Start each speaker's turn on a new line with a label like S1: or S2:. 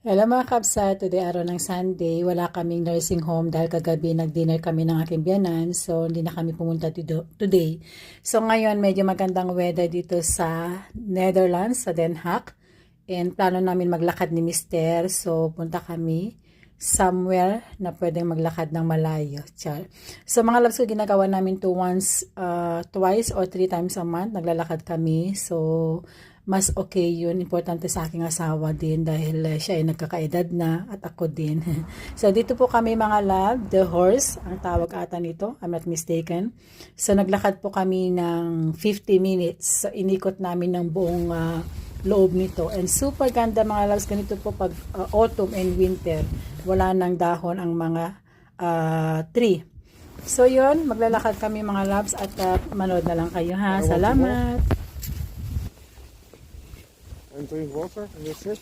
S1: Hello mga kabsa, today araw ng Sunday, wala kaming nursing home dahil kagabi nag-dinner kami ng aking biyanan, so hindi na kami pumunta today. So ngayon medyo magandang weather dito sa Netherlands, sa Den Haag, and plano namin maglakad ni Mister, so punta kami somewhere na pwedeng maglakad ng malayo. Char. So mga loves ko, ginagawa namin to twice or 3 times a month, naglalakad kami, so mas okay yun. Importante sa aking asawa din dahil siya ay nagkakaedad na at ako din. So dito po kami mga love, the horse, ang tawag ata nito, I'm not mistaken. So naglakad po kami ng 50 minutes. So inikot namin ng buong loob nito. And super ganda mga loves, ganito po pag autumn and winter. Wala nang dahon ang mga tree. So yun, maglalakad kami mga loves at manood na lang kayo ha. Salamat!
S2: And drink water and that's it.